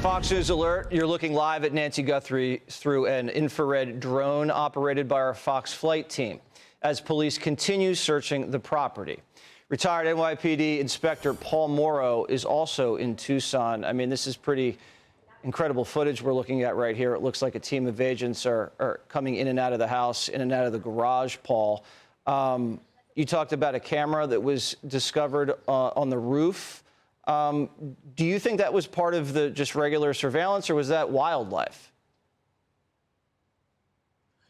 Fox News alert, you're looking live at Nancy Guthrie through an infrared drone operated by our Fox flight team as police continue searching the property. Retired NYPD Inspector Paul Mauro is also in Tucson. I mean, this is pretty incredible footage we're looking at right here. It looks like a team of agents are coming in and out of the house, in and out of the garage, Paul. You talked about a camera that was discovered on the roof. Do you think that was part of the just regular surveillance, or was that wildlife?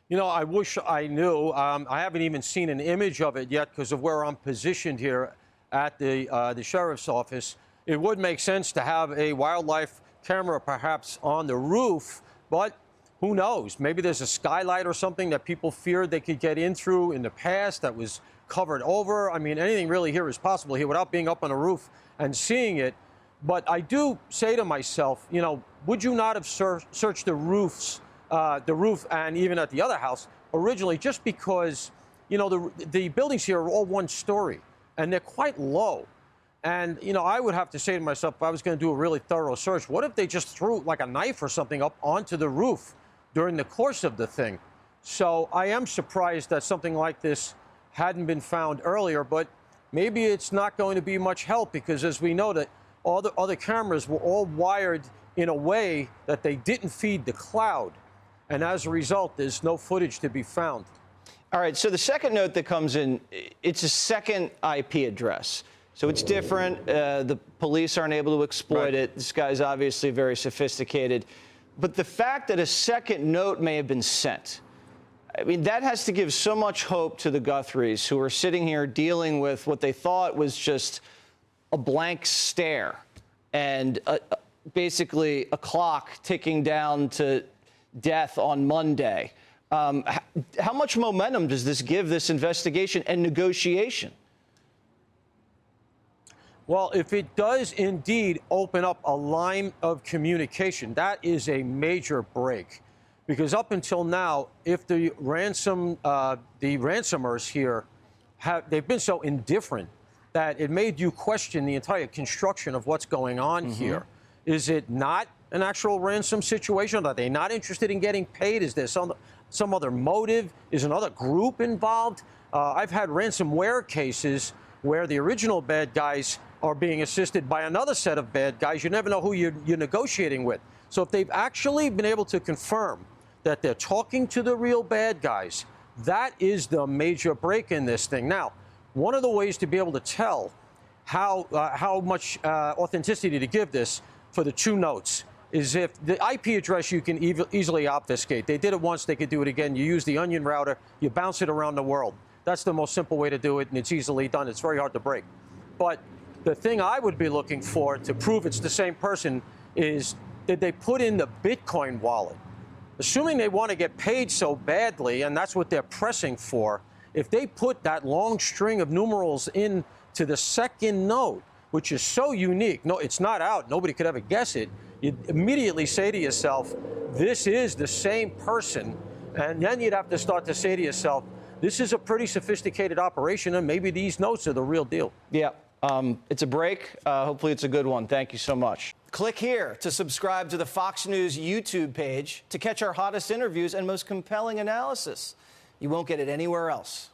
You know, I wish I knew. I haven't even seen an image of it yet because of where I'm positioned here at the sheriff's office. It would make sense to have a wildlife camera perhaps on the roof, but who knows? Maybe there's a skylight or something that people feared they could get in through in the past that was covered over. I mean, anything really here is possible here without being up on a roof and seeing it. But I do say to myself, you know, would you not have searched the roof and even at the other house originally, just because, you know, the buildings here are all one story and they're quite low. And, you know, I would have to say to myself, if I was going to do a really thorough search, what if they just threw like a knife or something up onto the roof during the course of the thing? So I am surprised that something like this hadn't been found earlier, but maybe it's not going to be much help because, as we know, that all the other cameras were all wired in a way that they didn't feed the cloud. And as a result, there's no footage to be found. All right, so the second note that comes in, it's a second IP address. So it's different. The police aren't able to exploit it. This guy's obviously very sophisticated. But the fact that a second note may have been sent, I mean, that has to give so much hope to the Guthries, who are sitting here dealing with what they thought was just a blank stare and basically a clock ticking down to death on Monday. How much momentum does this give this investigation and negotiation? Well, if it does indeed open up a line of communication, that is a major break. Because up until now, if the ransomers here they've been so indifferent that it made you question the entire construction of what's going on here. Is it not an actual ransom situation? Are they not interested in getting paid? Is there some other motive? Is another group involved? I've had ransomware cases where the original bad guys are being assisted by another set of bad guys. You never know who you're negotiating with. So if they've actually been able to confirm that they're talking to the real bad guys, that is the major break in this thing. Now, one of the ways to be able to tell how much authenticity to give this for the two notes is if the IP address you can easily obfuscate. They did it once, they could do it again. You use the onion router, you bounce it around the world. That's the most simple way to do it, and it's easily done. It's very hard to break. But the thing I would be looking for to prove it's the same person is, did they put in the Bitcoin wallet? Assuming they want to get paid so badly, and that's what they're pressing for, if they put that long string of numerals into the second note, which is so unique, no, it's not out, nobody could ever guess it, you'd immediately say to yourself, this is the same person, and then you'd have to start to say to yourself, this is a pretty sophisticated operation, and maybe these notes are the real deal. Yeah, it's a break. Hopefully it's a good one. Thank you so much. Click here to subscribe to the Fox News YouTube page to catch our hottest interviews and most compelling analysis. You won't get it anywhere else.